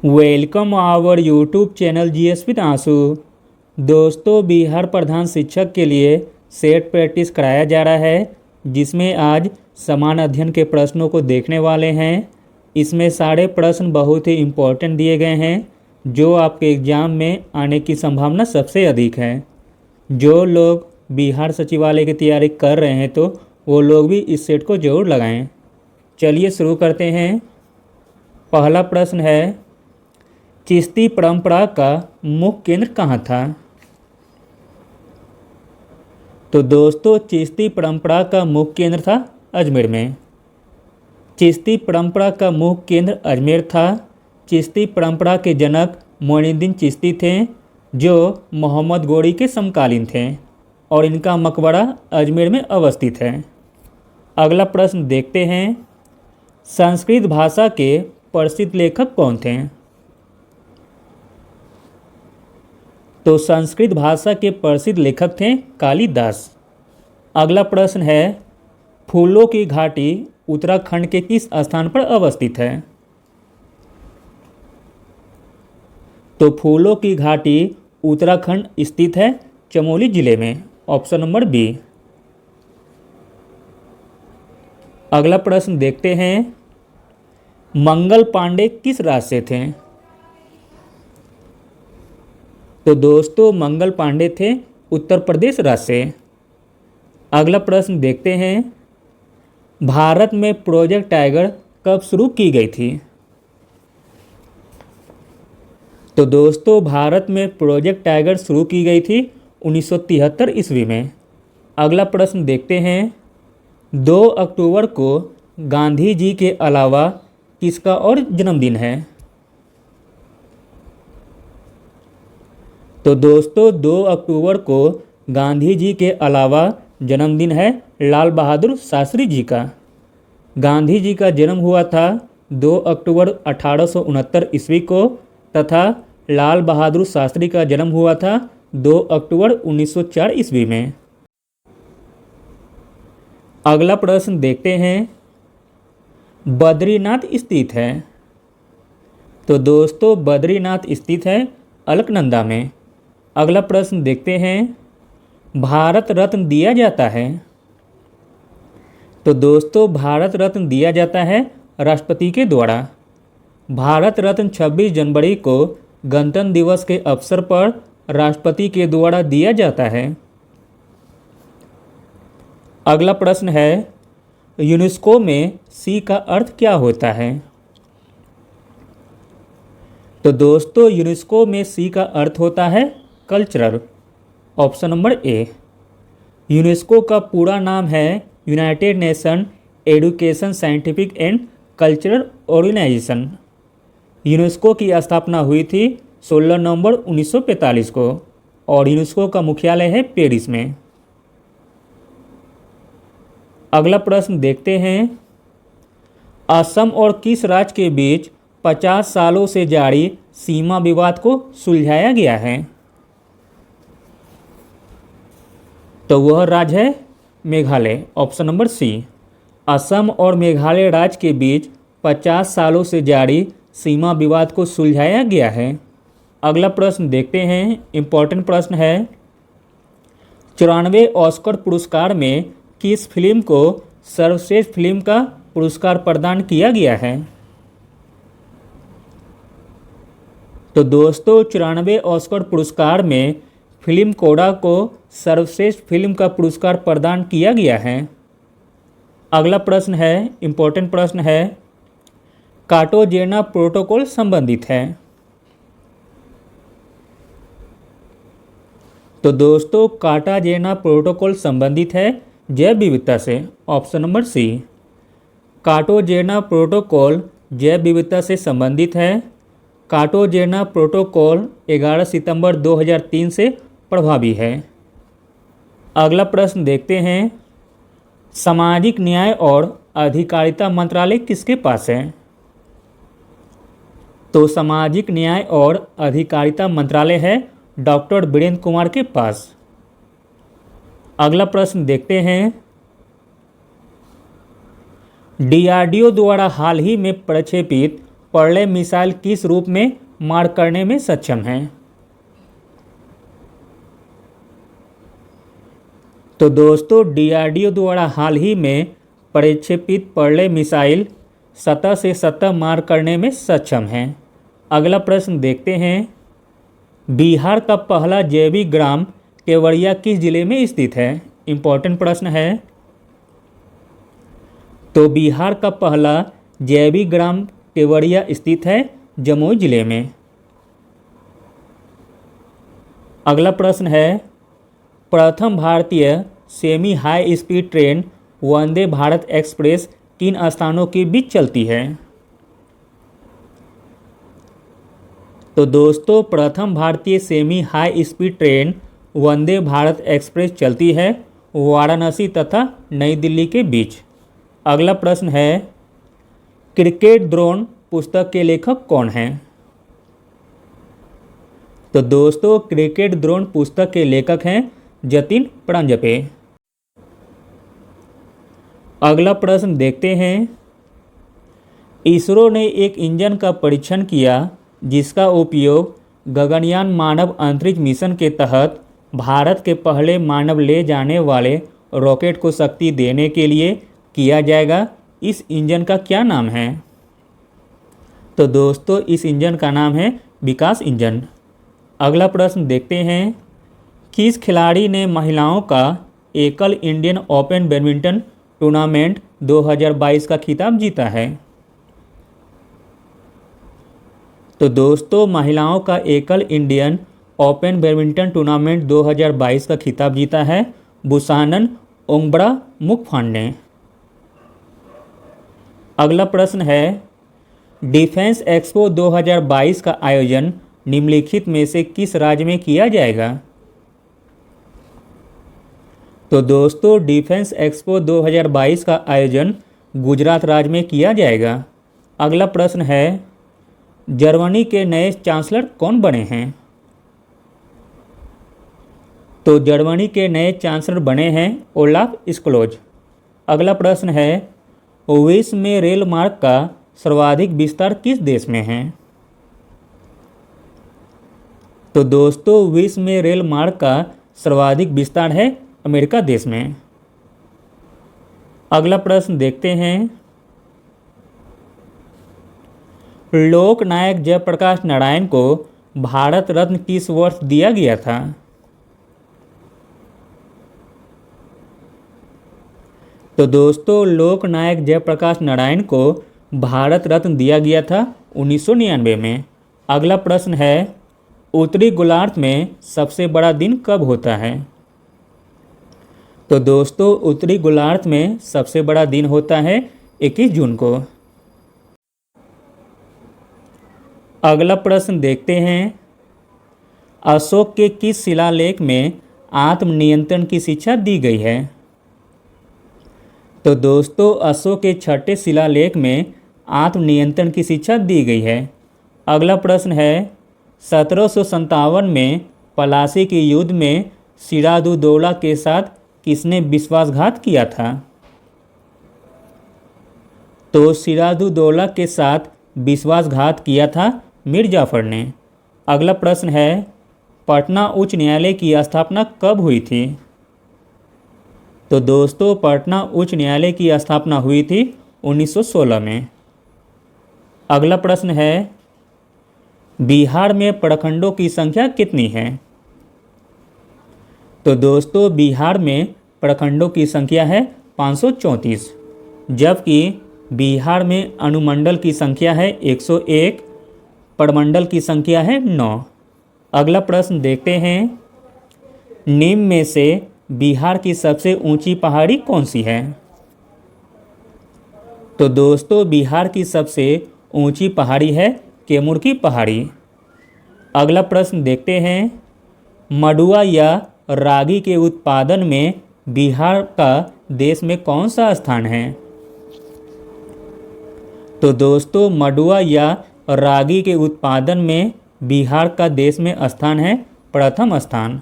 Welcome our YouTube channel GS with आंसू। दोस्तों, बिहार प्रधान शिक्षक के लिए सेट प्रैक्टिस कराया जा रहा है, जिसमें आज समान अध्ययन के प्रश्नों को देखने वाले हैं। इसमें सारे प्रश्न बहुत ही इम्पोर्टेंट दिए गए हैं, जो आपके एग्ज़ाम में आने की संभावना सबसे अधिक है। जो लोग बिहार सचिवालय की तैयारी कर रहे हैं तो वो लोग भी इस सेट को ज़रूर लगाएं। चलिए शुरू करते हैं। पहला प्रश्न है, चिश्ती परंपरा का मुख्य केंद्र कहाँ था? तो दोस्तों, चिश्ती परंपरा का मुख्य केंद्र था अजमेर में। चिश्ती परंपरा का मुख्य केंद्र अजमेर था। चिश्ती परंपरा के जनक मोइनुद्दीन चिश्ती थे, जो मोहम्मद गौरी के समकालीन थे, और इनका मकबरा अजमेर में अवस्थित है। अगला प्रश्न देखते हैं, संस्कृत भाषा के प्रसिद्ध लेखक कौन थे? तो संस्कृत भाषा के प्रसिद्ध लेखक थे कालिदास। अगला प्रश्न है, फूलों की घाटी उत्तराखंड के किस स्थान पर अवस्थित है? तो फूलों की घाटी उत्तराखंड स्थित है चमोली जिले में। Option number B. अगला प्रश्न देखते हैं, मंगल पांडे किस राज्य से थे? तो दोस्तों, मंगल पांडे थे उत्तर प्रदेश राज्य से। अगला प्रश्न देखते हैं, भारत में प्रोजेक्ट टाइगर कब शुरू की गई थी? तो दोस्तों, भारत में प्रोजेक्ट टाइगर शुरू की गई थी 1973 ईस्वी में। अगला प्रश्न देखते हैं, 2 अक्टूबर को गांधी जी के अलावा किसका और जन्मदिन है? तो दोस्तों, 2 अक्टूबर को गांधी जी के अलावा जन्मदिन है लाल बहादुर शास्त्री जी का। गांधी जी का जन्म हुआ था 2 अक्टूबर 1869 ईस्वी को, तथा लाल बहादुर शास्त्री का जन्म हुआ था 2 अक्टूबर 1904 ईस्वी में। अगला प्रश्न देखते हैं, बद्रीनाथ स्थित है? तो दोस्तों, बद्रीनाथ स्थित है अलकनंदा में। अगला प्रश्न देखते हैं, भारत रत्न दिया जाता है? तो दोस्तों, भारत रत्न दिया जाता है राष्ट्रपति के द्वारा। भारत रत्न 26 जनवरी को गणतंत्र दिवस के अवसर पर राष्ट्रपति के द्वारा दिया जाता है। अगला प्रश्न है, यूनेस्को में सी का अर्थ क्या होता है? तो दोस्तों, यूनेस्को में सी का अर्थ होता है cultural. Option number A. UNESCO का पूरा नाम है united nation education scientific and cultural organisation. UNESCO की स्थापना हुई थी 16 नवंबर 1945 को, और यूनेस्को का मुख्यालय है पेरिस में। अगला प्रश्न देखते हैं, असम और किस राज्य के बीच 50 सालों से जारी सीमा विवाद को सुलझाया गया है? तो वह राज्य है Meghalaya. Option number C. Assam और मेघालय राज्य के बीच 50 सालों से जारी सीमा विवाद को सुलझाया गया है। अगला प्रश्न देखते हैं, इम्पोर्टेंट प्रश्न है, 94वें ऑस्कर पुरस्कार में किस फिल्म को सर्वश्रेष्ठ फिल्म का पुरस्कार प्रदान किया गया है? तो दोस्तों, 94वें ऑस्कर पुरस्कार में फिल्म कोडा को सर्वश्रेष्ठ फिल्म का पुरस्कार प्रदान किया गया है। अगला प्रश्न है, इम्पोर्टेंट प्रश्न है, कार्टाजेना प्रोटोकॉल संबंधित है? तो दोस्तों, कार्टाजेना प्रोटोकॉल संबंधित है जैव विविधता से। Option number C. Cartagena protocol जैव विविधता से संबंधित है। कार्टाजेना प्रोटोकॉल 11 सितंबर 2003 से प्रभावी है। अगला प्रश्न देखते हैं, सामाजिक न्याय और अधिकारिता मंत्रालय किसके पास है? तो सामाजिक न्याय और अधिकारिता मंत्रालय है डॉक्टर वीरेंद्र कुमार के पास। अगला प्रश्न देखते हैं, डीआरडीओ द्वारा हाल ही में प्रक्षेपित पर्ले मिसाइल किस रूप में मार करने में सक्षम है? तो दोस्तों DRDO द्वारा हाल ही में प्रक्षेपित पर्ले मिसाइल सतह से सतह मार करने में सक्षम है। अगला प्रश्न देखते हैं। बिहार का पहला जैविक ग्राम केवड़िया किस जिले में स्थित है? इम्पोर्टेंट प्रश्न है। तो बिहार का पहला जैविक ग्राम केवड़िया स्थित है जमुई जिले में। अगला प्रश्न है। प्रथम भारतीय semi high speed train Vande Bharat express किन स्थानों के बीच चलती है? तो दोस्तों प्रथम भारतीय semi high speed train Vande Bharat express चलती है वाराणसी तथा नई दिल्ली के बीच। अगला प्रश्न है। क्रिकेट द्रोण पुस्तक के लेखक कौन हैं? तो दोस्तों क्रिकेट द्रोण पुस्तक के लेखक हैं जतिन प्रांजपे। अगला प्रश्न देखते हैं। इसरो ने एक इंजन का परीक्षण किया जिसका उपयोग गगनयान मानव अंतरिक्ष मिशन के तहत भारत के पहले मानव ले जाने वाले रॉकेट को शक्ति देने के लिए किया जाएगा। इस इंजन का क्या नाम है? तो दोस्तों इस इंजन का नाम है विकास इंजन। अगला प्रश्न देखते हैं। किस खिलाड़ी ने महिलाओं का एकल इंडियन ओपन बैडमिंटन टूर्नामेंट 2022 का खिताब जीता है? तो दोस्तों महिलाओं का एकल इंडियन ओपन बैडमिंटन टूर्नामेंट 2022 का खिताब जीता है बुसानन ओंगबड़ा मुखफान ने। अगला प्रश्न है। डिफेंस एक्सपो 2022 का आयोजन निम्नलिखित में से किस राज्य में किया जाएगा? तो दोस्तों डिफेंस एक्सपो 2022 का आयोजन गुजरात राज्य में किया जाएगा। अगला प्रश्न है। जर्मनी के नए चांसलर कौन बने हैं? तो जर्मनी के नए चांसलर बने हैं ओलाफ स्कोल्ज। अगला प्रश्न है। विश्व में रेल मार्ग का सर्वाधिक विस्तार किस देश में है? तो दोस्तों विश्व में रेल मार्ग का सर्वाधिक विस्तार है अमेरिका देश में। अगला प्रश्न देखते हैं। लोकनायक जयप्रकाश नारायण को भारत रत्न किस वर्ष दिया गया था? तो दोस्तों लोकनायक जयप्रकाश नारायण को भारत रत्न दिया गया था 1999 में। अगला प्रश्न है। उत्तरी गोलार्ध में सबसे बड़ा दिन कब होता है? तो दोस्तों उत्तरी गोलार्ध में सबसे बड़ा दिन होता है 21 जून को। अगला प्रश्न देखते हैं। अशोक के किस शिलालेख में आत्मनियंत्रण की शिक्षा दी गई है? तो दोस्तों अशोक के छठे शिलालेख में आत्मनियंत्रण की शिक्षा दी गई है। अगला प्रश्न है। 1757 में पलासी के युद्ध में सिराजुद्दौला के साथ किसने विश्वासघात किया था? तो सिराजुद्दौला के साथ विश्वासघात किया था मीर जाफर ने। अगला प्रश्न है। पटना उच्च न्यायालय की स्थापना कब हुई थी? तो दोस्तों पटना उच्च न्यायालय की स्थापना हुई थी 1916 में। अगला प्रश्न है। बिहार में प्रखंडों की संख्या कितनी है? तो दोस्तों बिहार में प्रखंडों की संख्या है 534, जबकि बिहार में अनुमंडल की संख्या है 101, प्रमंडल की संख्या है 9। अगला प्रश्न देखते हैं। निम्न में से बिहार की सबसे ऊंची पहाड़ी कौन सी है? तो दोस्तों बिहार की सबसे ऊंची पहाड़ी है कैमूर की पहाड़ी। अगला प्रश्न देखते हैं। मडुआ या रागी के उत्पादन में बिहार का देश में कौन सा स्थान है? तो दोस्तों मडुआ या रागी के उत्पादन में बिहार का देश में स्थान है प्रथम स्थान।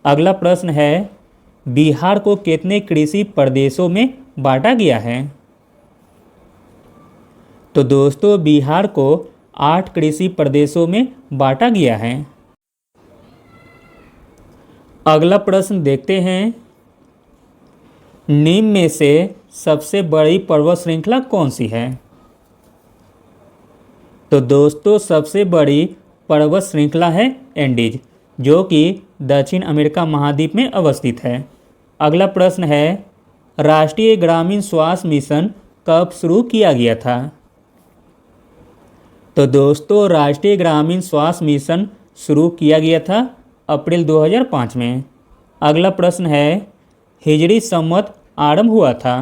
अगला प्रश्न है। बिहार को कितने कृषि प्रदेशों में बांटा गया है? तो दोस्तों बिहार को 8 कृषि प्रदेशों में बांटा गया है। अगला प्रश्न देखते हैं, निम्न में से सबसे बड़ी पर्वत श्रृंखला कौन सी है? तो दोस्तों सबसे बड़ी पर्वत श्रृंखला है एंडीज, जो कि दक्षिण अमेरिका महाद्वीप में अवस्थित है। अगला प्रश्न है, राष्ट्रीय ग्रामीण स्वास्थ्य मिशन कब शुरू किया गया था? तो दोस्तों राष्ट्रीय ग्रामीण स्वास्थ्य मिशन शुरू किया गया था अप्रैल 2005 में। अगला प्रश्न है, हिजरी संवत आरंभ हुआ था?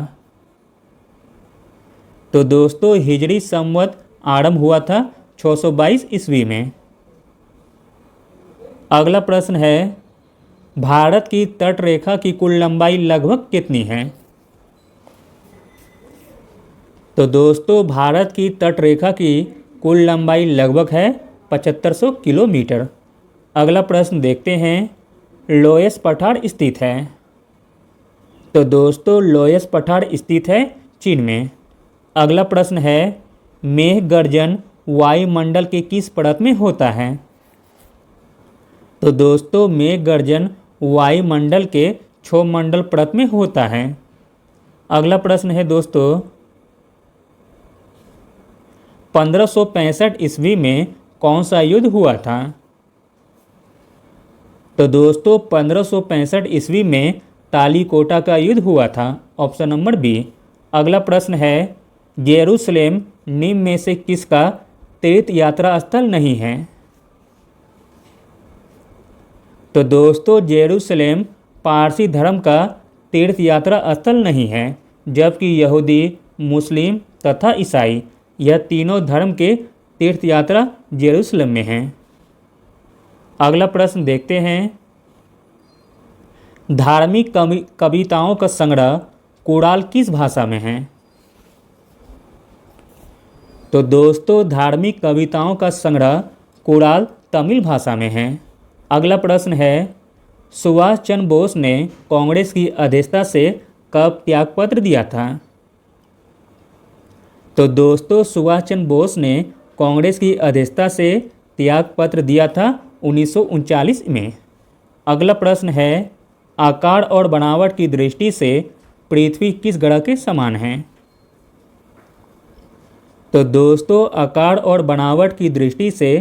तो दोस्तों हिजरी संवत आरंभ हुआ था 622 ईस्वी में। अगला प्रश्न है, भारत की तट रेखा की कुल लंबाई लगभग कितनी है? तो दोस्तों भारत की तट रेखा की कुल लंबाई लगभग है 7500 किलोमीटर। अगला प्रश्न देखते हैं, लोयस पठार स्थित है? तो दोस्तों लोयस पठार स्थित है चीन में। अगला प्रश्न है, मेघ गर्जन वायुमंडल के किस परत में होता है? तो दोस्तों मेघ गर्जन वायुमंडल के क्षोभमंडल परत में होता है। अगला प्रश्न है दोस्तों, 1565 ईस्वी में कौन सा युद्ध हुआ था? तो दोस्तों 1565 ईस्वी में तालीकोटा का युद्ध हुआ था, ऑप्शन नंबर बी। अगला प्रश्न है, जेरूसलेम निम्न में से किसका तीर्थ यात्रा स्थल नहीं है? तो दोस्तों जेरूसलेम पारसी धर्म का तीर्थ यात्रा स्थल नहीं है, जबकि यहूदी, मुस्लिम तथा ईसाई यह तीनों धर्म के तीर्थ यात्रा जेरूसलेम में हैं। अगला प्रश्न देखते हैं, धार्मिक कविताओं का संग्रह कुराल किस भाषा में है? तो दोस्तों धार्मिक कविताओं का संग्रह कुराल तमिल भाषा में है। अगला प्रश्न है, सुभाष चंद्र बोस ने कांग्रेस की अध्यक्षता से कब त्यागपत्र दिया था? तो दोस्तों सुभाष चंद्र बोस ने कांग्रेस की अध्यक्षता से त्यागपत्र दिया था 1939 में। अगला प्रश्न है, आकार और बनावट की दृष्टि से पृथ्वी किस ग्रह के समान है? तो दोस्तों आकार और बनावट की दृष्टि से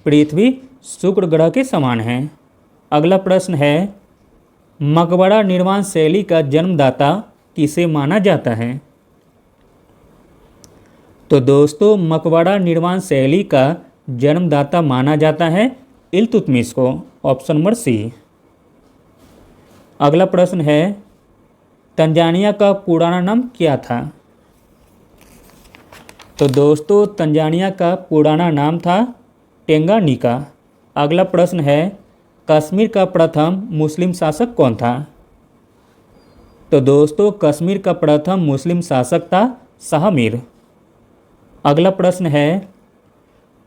पृथ्वी शुक्र ग्रह के समान है। अगला प्रश्न है, मकबरा निर्माण शैली का जन्मदाता किसे माना जाता है? तो दोस्तों मकबरा निर्माण शैली का जन्मदाता माना जाता है इल्तुतमिश को, ऑप्शन नंबर सी। अगला प्रश्न है, तंजानिया का पुराना नाम क्या था? तो दोस्तों तंजानिया का पुराना नाम था टेंगानिका। अगला प्रश्न है, कश्मीर का प्रथम मुस्लिम शासक कौन था? तो दोस्तों कश्मीर का प्रथम मुस्लिम शासक था शाह मीर। अगला प्रश्न है,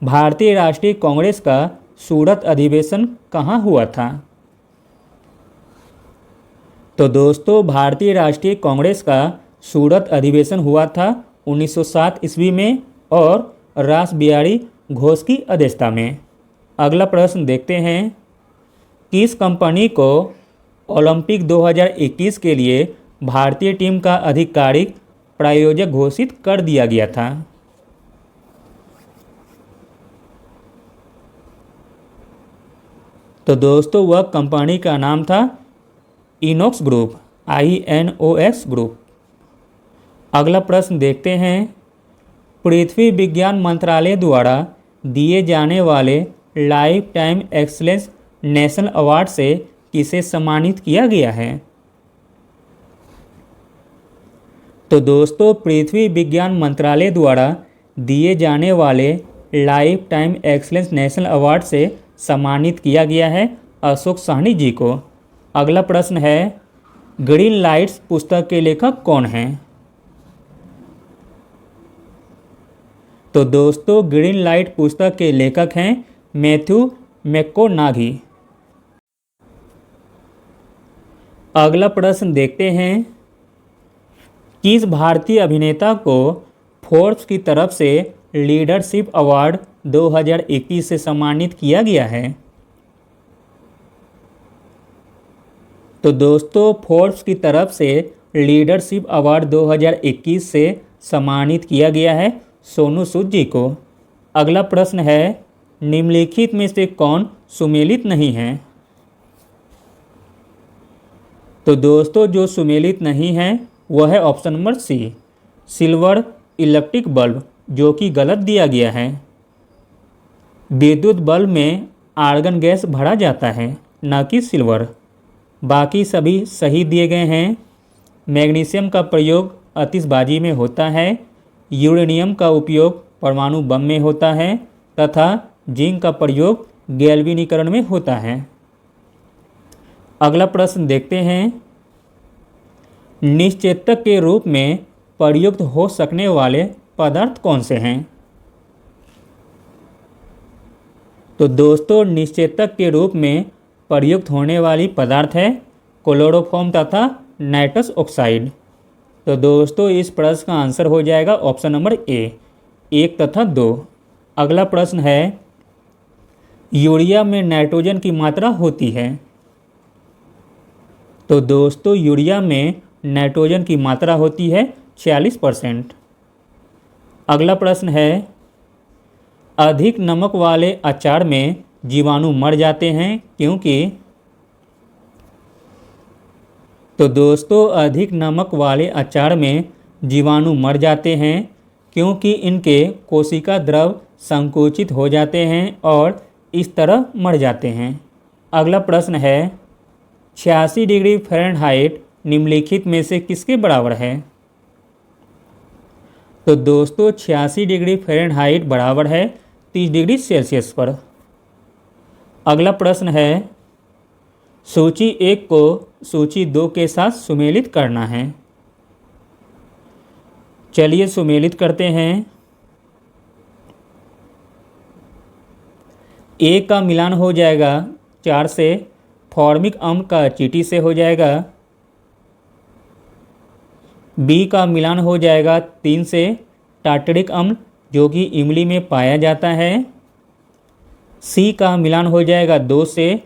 भारतीय राष्ट्रीय कांग्रेस का सूरत अधिवेशन कहाँ हुआ था? तो दोस्तों भारतीय राष्ट्रीय कांग्रेस का सूरत अधिवेशन हुआ था 1907 ईस्वी में और रास बिहारी घोष की अध्यक्षता में। अगला प्रश्न देखते हैं, किस कंपनी को ओलंपिक 2021 के लिए भारतीय टीम का आधिकारिक प्रायोजक घोषित कर दिया गया था? तो दोस्तों वह कंपनी का नाम था इनोक्स ग्रुप, INOX ग्रुप। अगला प्रश्न देखते हैं, पृथ्वी विज्ञान मंत्रालय द्वारा दिए जाने वाले life time excellence national award से किसे सम्मानित किया गया है? तो दोस्तों पृथ्वी विज्ञान मंत्रालय द्वारा दिए जाने वाले life time excellence national award से सम्मानित किया गया है अशोक साहनी जी को। अगला प्रश्न है, ग्रीन लाइट्स पुस्तक के लेखक कौन हैं? तो दोस्तों ग्रीन लाइट पुस्तक के लेखक हैं मैथ्यू मैककोनागी। अगला प्रश्न देखते हैं, किस भारतीय अभिनेता को फोर्ब्स की तरफ से लीडरशिप अवार्ड 2021 से सम्मानित किया गया है? तो दोस्तों फोर्ब्स की तरफ से लीडरशिप अवार्ड 2021 से सम्मानित किया गया है सोनू सूद जी को। अगला प्रश्न है, निम्नलिखित में से कौन सुमेलित नहीं है? तो दोस्तों जो सुमेलित नहीं है वह है option number C, silver electric bulb, जो कि गलत दिया गया है। विद्युत बल्ब में आर्गन गैस भरा जाता है, न कि सिल्वर। बाकी सभी सही दिए गए हैं। मैग्नीशियम का प्रयोग आतिशबाजी में होता है, यूरेनियम का उपयोग परमाणु बम में होता है तथा जिंक का प्रयोग गैल्वेनीकरण में होता है। अगला प्रश्न देखते हैं, निश्चेतक के रूप में प्रयुक्त हो सकने वाले पदार्थ कौन से हैं? तो दोस्तों निश्चेतक के रूप में प्रयुक्त होने वाली पदार्थ है क्लोरोफॉर्म तथा नाइट्रस ऑक्साइड। तो दोस्तों इस प्रश्न का आंसर हो जाएगा ऑप्शन नंबर ए, 1 तथा 2। अगला प्रश्न है, यूरिया में नाइट्रोजन की मात्रा होती है? तो दोस्तों यूरिया में नाइट्रोजन की मात्रा होती है 46%। अगला प्रश्न है, अधिक नमक वाले अचार में जीवाणु मर जाते हैं क्योंकि? तो दोस्तों अधिक नमक वाले अचार में जीवाणु मर जाते हैं क्योंकि इनके कोशिका द्रव संकुचित हो जाते हैं और इस तरह मर जाते हैं। अगला प्रश्न है, 86 डिग्री फ़ारेनहाइट निम्नलिखित में से किसके बराबर है? तो दोस्तों 86 डिग्री फ़ारेनहाइट बराबर है 30 डिग्री सेल्सियस पर। अगला प्रश्न है, सूची 1 को सूची 2 के साथ सुमेलित करना है। चलिए सुमेलित करते हैं। ए का मिलान हो जाएगा 4 से, फॉर्मिक अम्ल का चींटी से हो जाएगा। बी का मिलान हो जाएगा 3 से, टार्टरिक अम्ल जो कि इमली में पाया जाता है। सी का मिलान हो जाएगा 2 से,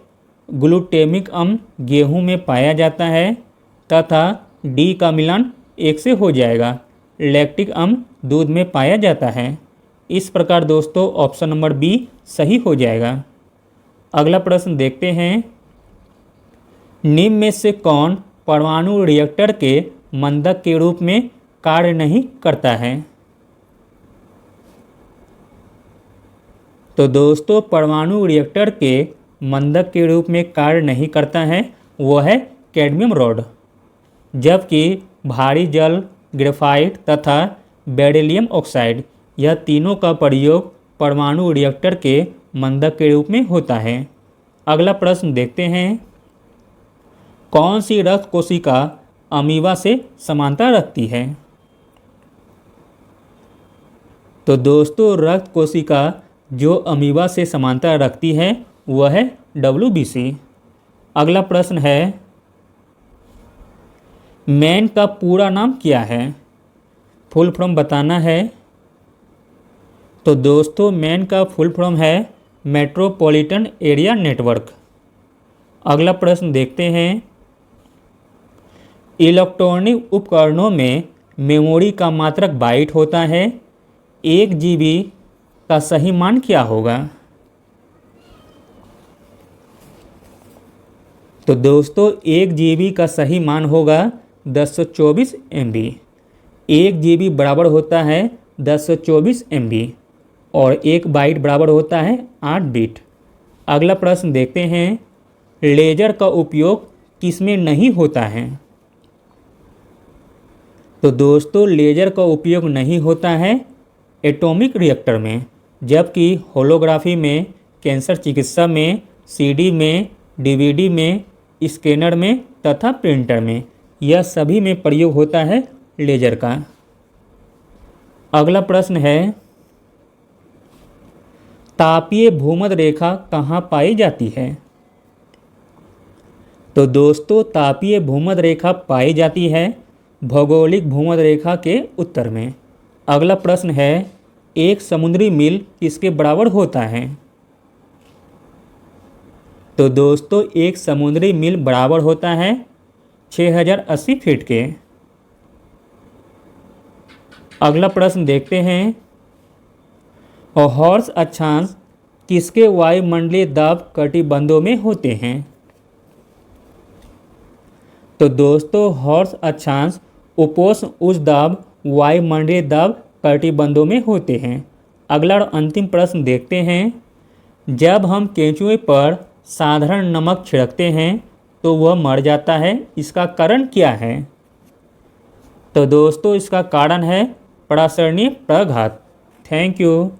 ग्लूटेमिक अम्ल गेहूं में पाया जाता है तथा डी का मिलान 1 से हो जाएगा, लैक्टिक अम्ल दूध में पाया जाता है। इस प्रकार दोस्तों ऑप्शन नंबर बी सही हो जाएगा। अगला प्रश्न देखते हैं, निम्न में से कौन परमाणु रिएक्टर के मंदक के रूप में कार्य नहीं करता है? तो दोस्तों परमाणु रिएक्टर के मंदक के रूप में कार्य नहीं करता है वह है कैडमियम रॉड, जबकि भारी जल, ग्रेफाइट तथा बेरिलियम ऑक्साइड यह तीनों का प्रयोग परमाणु रिएक्टर के मंदक के रूप में होता है। अगला प्रश्न देखते हैं, कौन सी रक्त कोशिका अमीबा से समानता रखती है? तो दोस्तों रक्त कोशिका जो अमीबा से समानता रखती है वह है WBC। अगला प्रश्न है, मैन का पूरा नाम क्या है? फुल फॉर्म बताना है। तो दोस्तों मैन का फुल फॉर्म है मेट्रोपॉलिटन एरिया नेटवर्क। अगला प्रश्न देखते हैं, इलेक्ट्रॉनिक उपकरणों में मेमोरी का मात्रक बाइट होता है, 1 GB का सही मान क्या होगा? तो दोस्तों 1 GB का सही मान होगा 1024 MB। 1 GB बराबर होता है 1024 MB और 1 बाइट बराबर होता है 8 बिट। अगला प्रश्न देखते हैं, लेजर का उपयोग किसमें नहीं होता है? तो दोस्तों लेजर का उपयोग नहीं होता है एटॉमिक रिएक्टर में, जबकि होलोग्राफी में, कैंसर चिकित्सा में, CD में, DVD में, स्कैनर में तथा प्रिंटर में यह सभी में प्रयोग होता है लेजर का। अगला प्रश्न है, तापीय भूमध्य रेखा कहाँ पाई जाती है? तो दोस्तों तापीय भूमध्य रेखा पाई जाती है भौगोलिक भूमध्य रेखा के उत्तर में, अगला प्रश्न है, एक समुद्री मील किसके बराबर होता है? तो दोस्तों एक समुद्री मील बराबर होता है 6080 फीट के। अगला प्रश्न देखते हैं, और हॉर्स अक्षांश किसके वायुमंडलीय दाब कटिबंधों में होते हैं? तो दोस्तों हॉर्स अक्षांश उपोष्ण उच्च दाब वायुमंडलीय दाब कटिबंधों में होते हैं। अगला और अंतिम प्रश्न देखते हैं, जब हम केंचुए पर साधारण नमक छिड़कते हैं तो वह मर जाता है, इसका कारण क्या है? तो दोस्तों इसका कारण है परासरणीय प्रघात। Thank you.